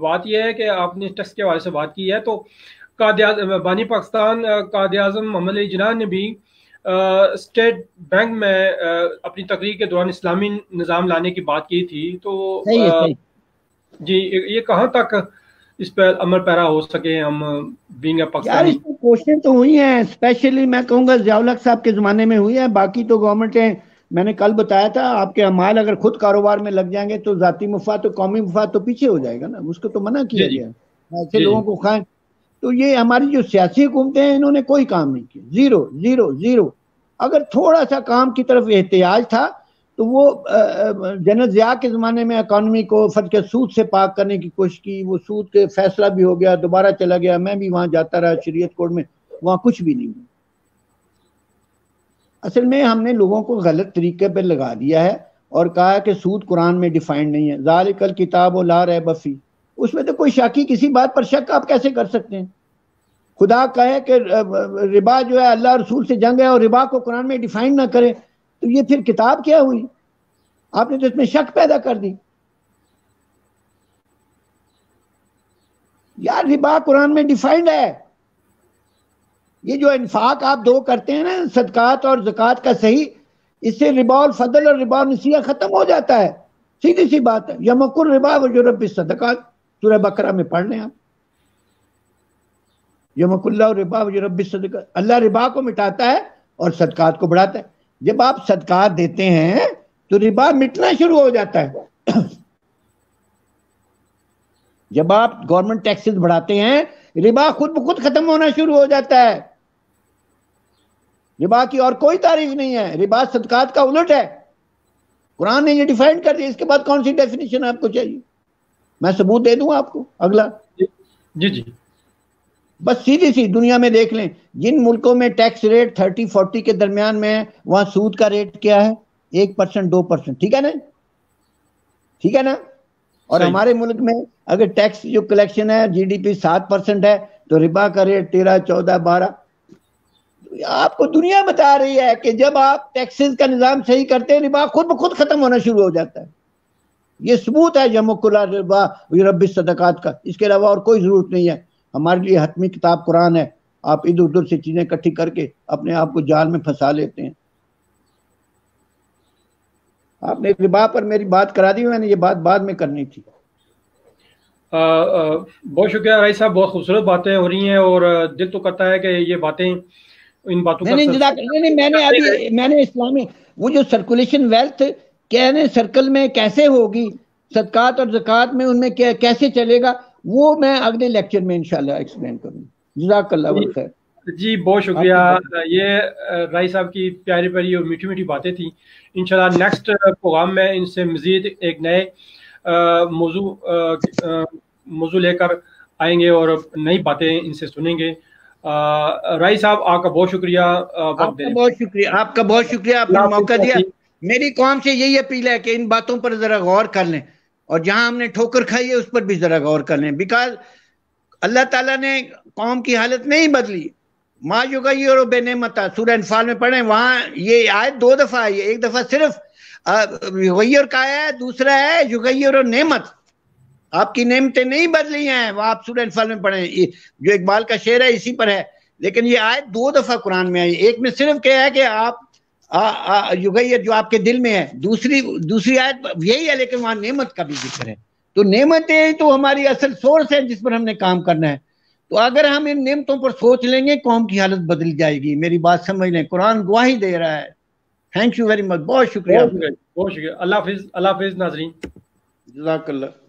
بات یہ ہے کہ آپ نے ٹیکس کے حوالے سے بات کی ہے, تو بانی پاکستان قائد اعظم محمد علی جناح نے بھی اسٹیٹ بینک میں اپنی تقریر کے دوران اسلامی نظام لانے کی بات کی تھی. تو جی یہ کہاں تک اس پہ عمل پیرا ہو سکے ہم بینگ اے پاکستانی؟ کوششیں تو ہوئی ہیں, اسپیشلی میں کہوں گا ضیاء الحق صاحب کے زمانے میں ہوئی ہیں. باقی تو گورنمنٹیں, میں نے کل بتایا تھا, آپ کے اعمال اگر خود کاروبار میں لگ جائیں گے تو ذاتی مفاد تو قومی مفاد تو پیچھے ہو جائے گا نا, اس کو تو منع کیا گیا ہے. ایسے لوگوں کو کھائیں. تو یہ ہماری جو سیاسی حکومتیں ہیں انہوں نے کوئی کام نہیں کیا, زیرو زیرو زیرو. اگر تھوڑا سا کام کی طرف احتیاج تھا تو وہ جنرل ضیاء کے زمانے میں اکانومی کو فرض کے سود سے پاک کرنے کی کوشش کی. وہ سود کے فیصلہ بھی ہو گیا, دوبارہ چلا گیا. میں بھی وہاں جاتا رہا شریعت کورٹ میں, وہاں کچھ بھی نہیں ہوا. اصل میں ہم نے لوگوں کو غلط طریقے پہ لگا دیا ہے اور کہا کہ سود قرآن میں ڈیفائنڈ نہیں ہے. ذالک الکتاب لا ریب فیہ, اس میں تو کوئی شاکی کسی بات پر شک آپ کیسے کر سکتے ہیں؟ خدا کہے کہ ربا جو ہے اللہ رسول سے جنگ ہے اور ربا کو قرآن میں ڈیفائن نہ کرے, تو یہ پھر کتاب کیا ہوئی؟ آپ نے تو اس میں شک پیدا کر دی. یار ربا قرآن میں ڈیفائنڈ ہے. یہ جو انفاق آپ دو کرتے ہیں نا, صدقات اور زکوٰۃ کا صحیح, اس سے ربا الفضل اور ربا النسیہ ختم ہو جاتا ہے. سیدھی سی بات ہے. یمحق الربا ویربی الصدقات, سورہ بقرہ میں پڑھ لیں آپ. یمحق اللہ ربا ویربی الصدقات, اللہ ربا کو مٹاتا ہے اور صدقات کو بڑھاتا ہے. جب آپ صدقات دیتے ہیں تو ربا مٹنا شروع ہو جاتا ہے. جب آپ گورنمنٹ ٹیکسز بڑھاتے ہیں ربا خود بخود ختم ہونا شروع ہو جاتا ہے. ربا کی اور کوئی تعریف نہیں ہے. ربا صدقات کا الٹ ہے. قرآن نے یہ ڈیفائن کر دیا. اس کے بعد کون سی ڈیفینیشن آپ کو چاہیے؟ میں ثبوت دے دوں آپ کو. اگلا جی بس سیدھی سی دنیا میں دیکھ لیں, جن ملکوں میں ٹیکس ریٹ 30-40 کے درمیان میں ہے, وہاں سود کا ریٹ کیا ہے؟ 1% 2%. ٹھیک ہے نا, ٹھیک ہے نا. اور ہمارے ملک میں اگر ٹیکس جو کلیکشن ہے جی ڈی پی 7% ہے تو ربا کا ریٹ 13, 14, 12. آپ کو دنیا بتا رہی ہے کہ جب آپ ٹیکسز کا نظام صحیح کرتے ہیں ربا خود بخود ختم ہونا شروع ہو جاتا ہے. یہ ثبوت ہے یمحق الربا ویربی الصدقات کا. اس کے علاوہ اور کوئی ضرورت نہیں ہے. ہمارے لیے حتمی کتاب قرآن ہے. آپ ادھر ادھر سے چیزیں اکٹھی کر کے اپنے آپ کو جال میں پھنسا لیتے ہیں. آپ نے ربا پر میری بات کرا دی, میں نے یہ بات بعد میں کرنی تھی. بہت شکریہ رائی صاحب, بہت خوبصورت باتیں ہو رہی ہیں اور دل تو کرتا ہے کہ یہ باتیں ان باتوں کا میں نے اسلامی وہ جو سرکولیشن ویلتھ کہنے سرکل میں کیسے ہوگی, صدقات اور زکوٰۃ میں ان میں کیسے چلے گا, وہ میں اگلے لیکچر میں انشاءاللہ ایکسپلین کروں. جزاک اللہ خیر. جی بہت شکریہ. یہ رائی صاحب کی پیاری پیاری اور میٹھی میٹھی باتیں تھیں. انشاءاللہ نیکسٹ پروگرام میں ان سے مزید ایک نئے موضوع لے کر آئیں گے اور نئی باتیں ان سے سنیں گے. رائی صاحب آپ کا بہت شکریہ. آپ کا بہت شکریہ, آپ نے موقع دیا. میری قوم سے یہی اپیل ہے کہ ان باتوں پر ذرا غور کر لیں, اور جہاں ہم نے ٹھوکر کھائی ہے اس پر بھی ذرا غور کر لیں. بیکاز اللہ تعالیٰ نے قوم کی حالت نہیں بدلی. ما یغیر بنعمتہ سورہ انفال میں پڑھیں, وہاں یہ آیت 2 دفعہ آئی ہے. ایک دفعہ صرف یغیر کا ہے, دوسرا ہے یغیر نعمت. آپ کی نعمتیں نہیں بدلی ہیں, وہ آپ سورہ انفال میں پڑھیں. جو اقبال کا شعر ہے اسی پر ہے, لیکن یہ آیت 2 دفعہ قرآن میں آئی. ایک میں صرف کیا ہے کہ آپ یغیر جو آپ کے دل میں ہے, دوسری آیت یہی ہے لیکن وہاں نعمت کا بھی ذکر ہے. تو نعمتیں تو ہماری اصل سورس ہے جس پر ہم نے کام کرنا ہے. تو اگر ہم ان نعمتوں پر سوچ لیں گے قوم کی حالت بدل جائے گی. میری بات سمجھ لیں, قرآن گواہی دے رہا ہے. تھینک یو ویری مچ, بہت شکریہ. بہت شکریہ. اللہ حافظ. اللہ حافظ ناظرین. جزاک اللہ.